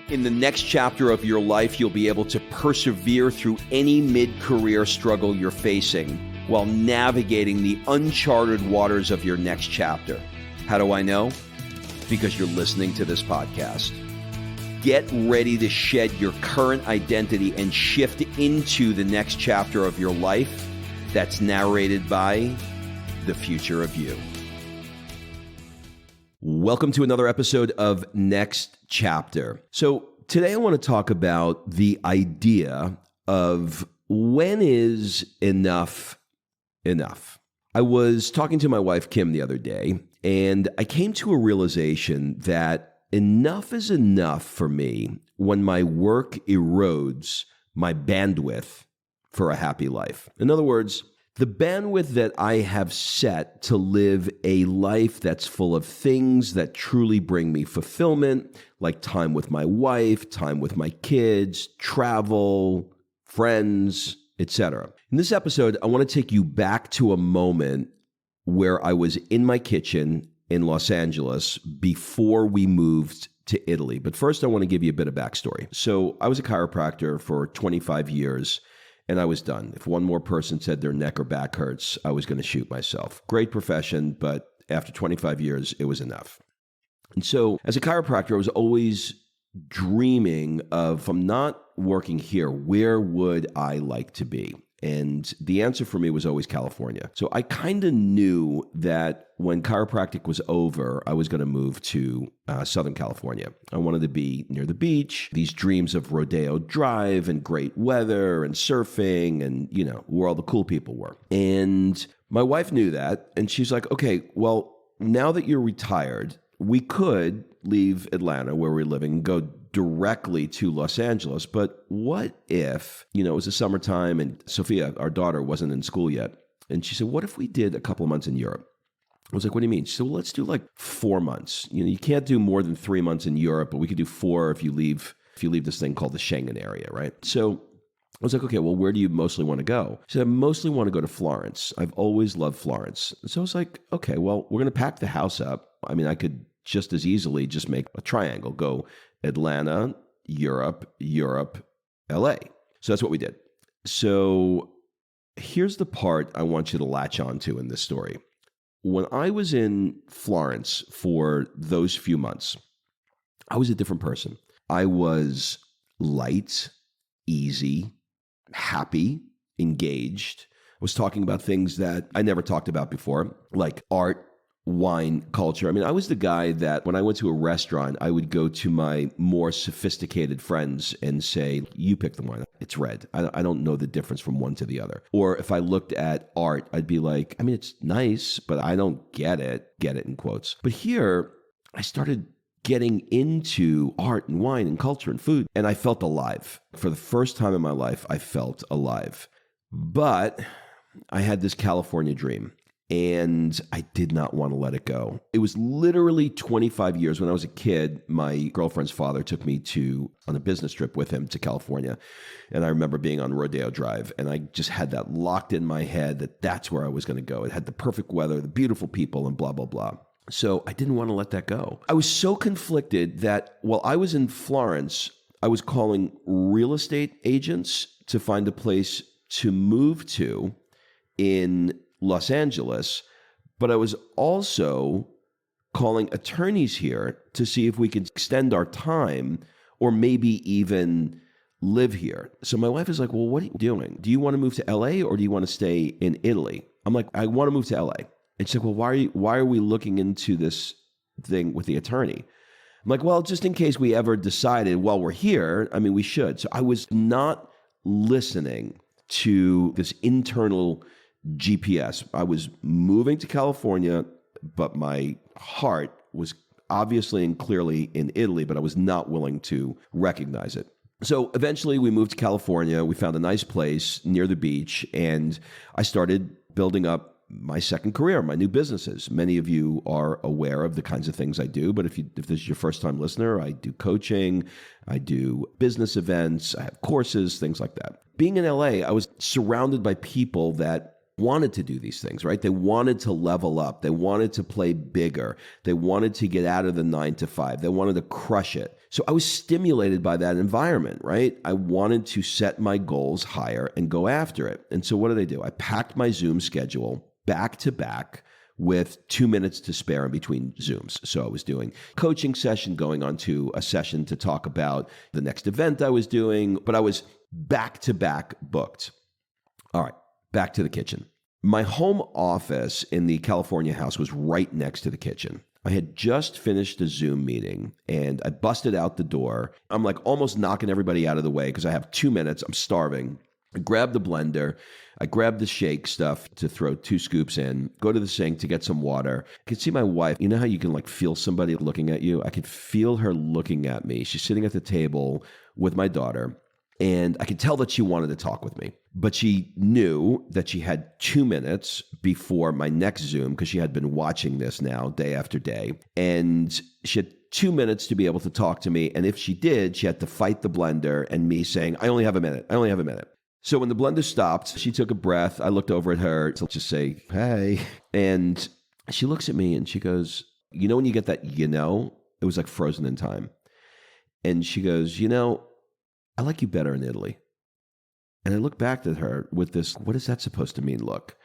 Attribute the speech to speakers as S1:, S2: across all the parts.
S1: In the next chapter of your life, you'll be able to persevere through any mid-career struggle you're facing while navigating the uncharted waters of your next chapter. How do I know? Because you're listening to this podcast. Get ready to shed your current identity and shift into the next chapter of your life that's narrated by the future of you. Welcome to another episode of Next Chapter. So today I want to talk about the idea of when is enough enough. I was talking to my wife, Kim, the other day, and I came to a realization that enough is enough for me when my work erodes my bandwidth for a happy life. In other words, the bandwidth that I have set to live a life that's full of things that truly bring me fulfillment, like time with my wife, time with my kids, travel, friends, etc. In this episode, I want to take you back to a moment where I was in my kitchen in Los Angeles before we moved to Italy. But first, I want to give you a bit of backstory. So I was a chiropractor for 25 years. And I was done. If one more person said their neck or back hurts, I was going to shoot myself. Great profession, but after 25 years, it was enough. And so as a chiropractor, I was always dreaming of, if I'm not working here, where would I like to be? And the answer for me was always California. So I kind of knew that when chiropractic was over, I was going to move to Southern California. I wanted to be near the beach, these dreams of Rodeo Drive and great weather and surfing and, you know, where all the cool people were. And my wife knew that. And she's like, okay, well, now that you're retired, we could leave Atlanta where we're living and go directly to Los Angeles. But what if, you know, it was the summertime and Sophia, our daughter, wasn't in school yet. And she said, what if we did a couple of months in Europe? I was like, what do you mean? She said, well, let's do like 4 months. You know, you can't do more than 3 months in Europe, but we could do 4 if you leave this thing called the Schengen area, right? So I was like, okay, well, where do you mostly want to go? She said, I mostly want to go to Florence. I've always loved Florence. So I was like, okay, well, we're going to pack the house up. I mean, I could just as easily just make a triangle, go Atlanta, Europe, LA. So that's what we did. So here's the part I want you to latch onto in this story. When I was in Florence for those few months, I was a different person. I was light, easy, happy, engaged. I was talking about things that I never talked about before, like art, wine, culture. I mean, I was the guy that when I went to a restaurant, I would go to my more sophisticated friends and say, you pick the wine. It's red. I don't know the difference from one to the other. Or if I looked at art, I'd be like, I mean, it's nice, but I don't get it in quotes. But here, I started getting into art and wine and culture and food, and I felt alive. For the first time in my life, I felt alive. But I had this California dream. And I did not want to let it go. It was literally 25 years. When I was a kid, my girlfriend's father took me on a business trip with him to California. And I remember being on Rodeo Drive. And I just had that locked in my head that that's where I was going to go. It had the perfect weather, the beautiful people, and blah, blah, blah. So I didn't want to let that go. I was so conflicted that while I was in Florence, I was calling real estate agents to find a place to move to in Los Angeles, but I was also calling attorneys here to see if we could extend our time or maybe even live here. So my wife is like, well, what are you doing? Do you want to move to LA or do you want to stay in Italy? I'm like, I want to move to LA. And she's like, well, why are we looking into this thing with the attorney? I'm like, well, just in case we ever decided while we're here, I mean, we should. So I was not listening to this internal GPS. I was moving to California, but my heart was obviously and clearly in Italy, but I was not willing to recognize it. So eventually we moved to California. We found a nice place near the beach, and I started building up my second career, my new businesses. Many of you are aware of the kinds of things I do, but if this is your first time listener, I do coaching, I do business events, I have courses, things like that. Being in LA, I was surrounded by people that wanted to do these things, right? They wanted to level up. They wanted to play bigger. They wanted to get out of the 9 to 5. They wanted to crush it. So I was stimulated by that environment, right? I wanted to set my goals higher and go after it. And so what did I do? I packed my Zoom schedule back to back with 2 minutes to spare in between Zooms. So I was doing coaching session, going on to a session to talk about the next event I was doing, but I was back to back booked. All right. Back to the kitchen. My home office in the California house was right next to the kitchen. I had just finished a Zoom meeting and I busted out the door. I'm like almost knocking everybody out of the way because I have 2 minutes. I'm starving. I grabbed the blender. I grabbed the shake stuff to throw 2 scoops in, go to the sink to get some water. I could see my wife. You know how you can like feel somebody looking at you? I could feel her looking at me. She's sitting at the table with my daughter. And I could tell that she wanted to talk with me, but she knew that she had 2 minutes before my next Zoom because she had been watching this now day after day. And she had 2 minutes to be able to talk to me. And if she did, she had to fight the blender and me saying, I only have a minute. I only have a minute. So when the blender stopped, she took a breath. I looked over at her to just say, hey. And she looks at me and she goes, you know, when you get that, it was like frozen in time. And she goes, I like you better in Italy. And I looked back at her with this, what is that supposed to mean look?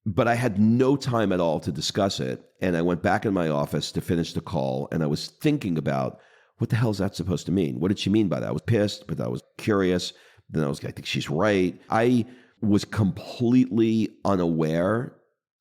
S1: But I had no time at all to discuss it. And I went back in my office to finish the call. And I was thinking about, what the hell is that supposed to mean? What did she mean by that? I was pissed, but I was curious. Then I think she's right. I was completely unaware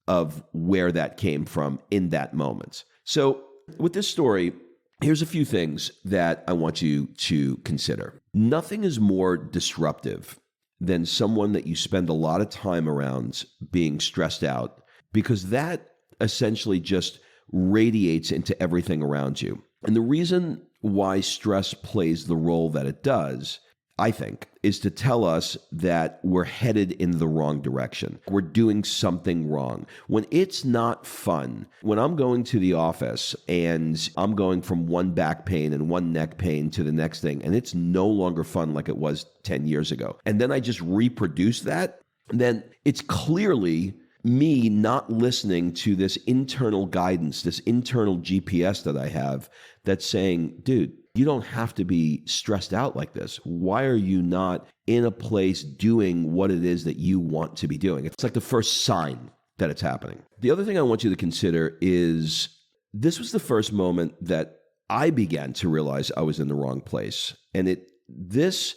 S1: of where that came from in that moment. So with this story, here's a few things that I want you to consider. Nothing is more disruptive than someone that you spend a lot of time around being stressed out, because that essentially just radiates into everything around you. And the reason why stress plays the role that it does, I think, is to tell us that we're headed in the wrong direction. We're doing something wrong. When it's not fun, when I'm going to the office and I'm going from one back pain and one neck pain to the next thing, and it's no longer fun like it was 10 years ago, and then I just reproduce that, then it's clearly me not listening to this internal guidance, this internal GPS that I have that's saying, dude, you don't have to be stressed out like this. Why are you not in a place doing what it is that you want to be doing? It's like the first sign that it's happening. The other thing I want you to consider is this was the first moment that I began to realize I was in the wrong place. And this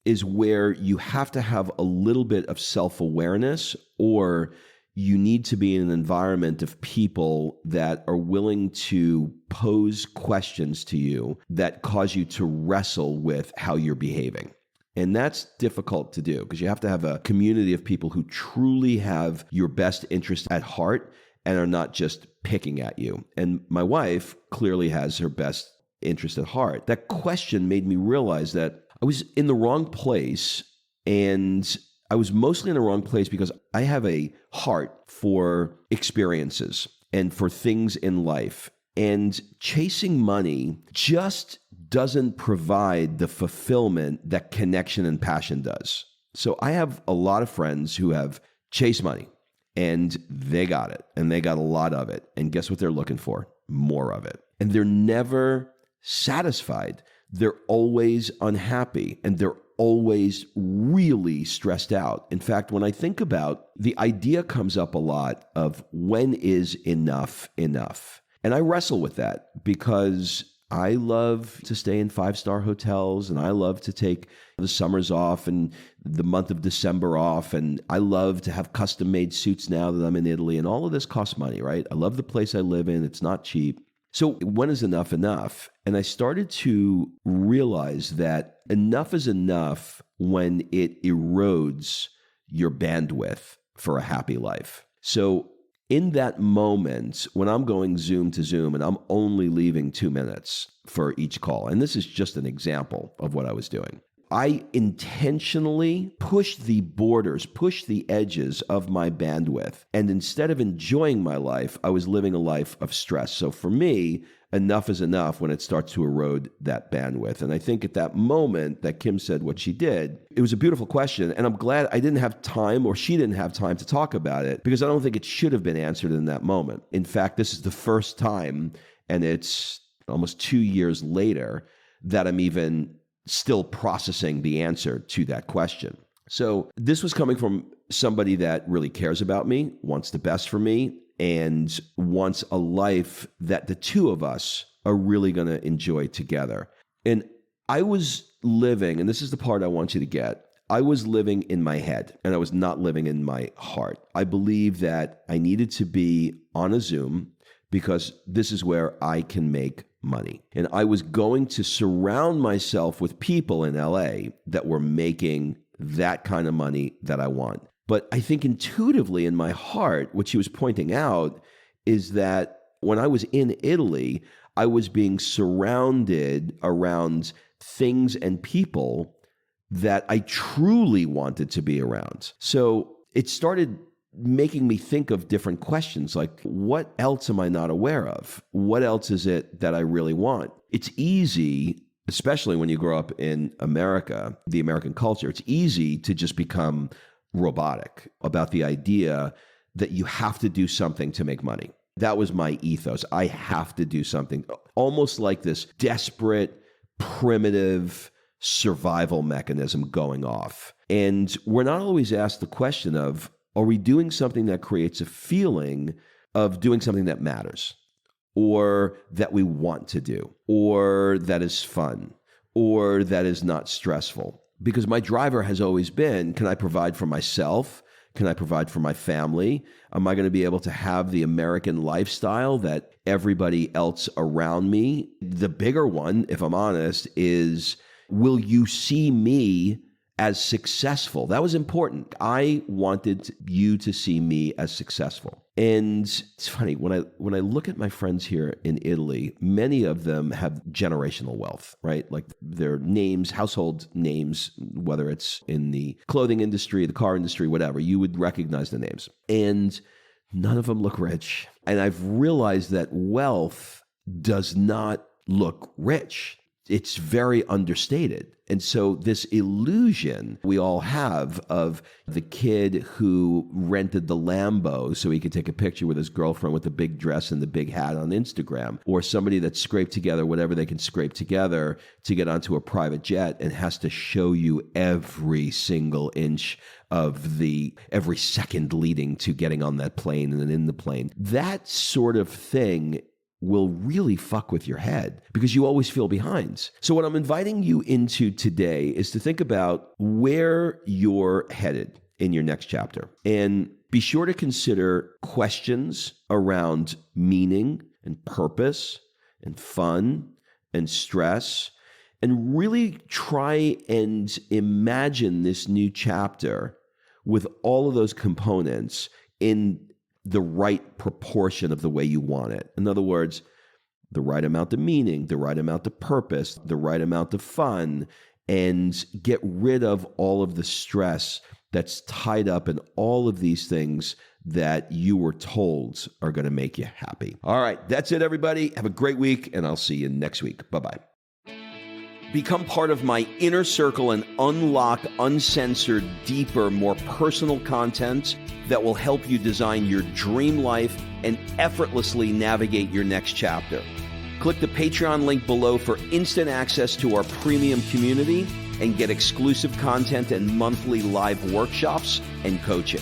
S1: is where you have to have a little bit of self-awareness, or you need to be in an environment of people that are willing to pose questions to you that cause you to wrestle with how you're behaving. And that's difficult to do because you have to have a community of people who truly have your best interest at heart and are not just picking at you. And my wife clearly has her best interest at heart. That question made me realize that I was in the wrong place, and I was mostly in the wrong place because I have a heart for experiences and for things in life. And chasing money just doesn't provide the fulfillment that connection and passion does. So I have a lot of friends who have chased money and they got it and they got a lot of it. And guess what they're looking for? More of it. And they're never satisfied. They're always unhappy and they're always really stressed out. In fact, when I think about the idea comes up a lot of when is enough enough? And I wrestle with that because I love to stay in 5-star hotels and I love to take the summers off and the month of December off. And I love to have custom made suits now that I'm in Italy, and all of this costs money, right? I love the place I live in. It's not cheap. So when is enough enough? And I started to realize that enough is enough when it erodes your bandwidth for a happy life. So in that moment, when I'm going Zoom to Zoom and I'm only leaving 2 minutes for each call, and this is just an example of what I was doing, I intentionally pushed the borders, pushed the edges of my bandwidth. And instead of enjoying my life, I was living a life of stress. So for me, enough is enough when it starts to erode that bandwidth. And I think at that moment that Kim said what she did, it was a beautiful question. And I'm glad I didn't have time, or she didn't have time to talk about it, because I don't think it should have been answered in that moment. In fact, this is the first time, and it's almost 2 years later, that I'm even still processing the answer to that question. So this was coming from somebody that really cares about me, wants the best for me, and wants a life that the two of us are really going to enjoy together. And I was living, and this is the part I want you to get, I was living in my head, and I was not living in my heart. I believed that I needed to be on a Zoom because this is where I can make money. And I was going to surround myself with people in LA that were making that kind of money that I want. But I think intuitively in my heart, what she was pointing out is that when I was in Italy, I was being surrounded around things and people that I truly wanted to be around. So it started making me think of different questions like, what else am I not aware of? What else is it that I really want? It's easy, especially when you grow up in America, the American culture, it's easy to just become robotic about the idea that you have to do something to make money. That was my ethos. I have to do something, almost like this desperate, primitive survival mechanism going off. And we're not always asked the question of, are we doing something that creates a feeling of doing something that matters, or that we want to do, or that is fun, or that is not stressful? Because my driver has always been, can I provide for myself? Can I provide for my family? Am I going to be able to have the American lifestyle that everybody else around me? The bigger one, if I'm honest, is, will you see me as successful? That was important. I wanted you to see me as successful. And it's funny, when I look at my friends here in Italy, many of them have generational wealth, right? Like their names, household names, whether it's in the clothing industry, the car industry, whatever, you would recognize the names. And none of them look rich. And I've realized that wealth does not look rich. It's very understated. And so this illusion we all have of the kid who rented the Lambo so he could take a picture with his girlfriend with the big dress and the big hat on Instagram, or somebody that scraped together whatever they can scrape together to get onto a private jet and has to show you every single inch of every second leading to getting on that plane and then in the plane. That sort of thing will really fuck with your head because you always feel behind. So what I'm inviting you into today is to think about where you're headed in your next chapter. And be sure to consider questions around meaning and purpose and fun and stress, and really try and imagine this new chapter with all of those components in the right proportion of the way you want it. In other words, the right amount of meaning, the right amount of purpose, the right amount of fun, and get rid of all of the stress that's tied up in all of these things that you were told are going to make you happy. All right, that's it, everybody. Have a great week, and I'll see you next week. Bye-bye. Become part of my inner circle and unlock uncensored, deeper, more personal content that will help you design your dream life and effortlessly navigate your next chapter. Click the Patreon link below for instant access to our premium community and get exclusive content and monthly live workshops and coaching.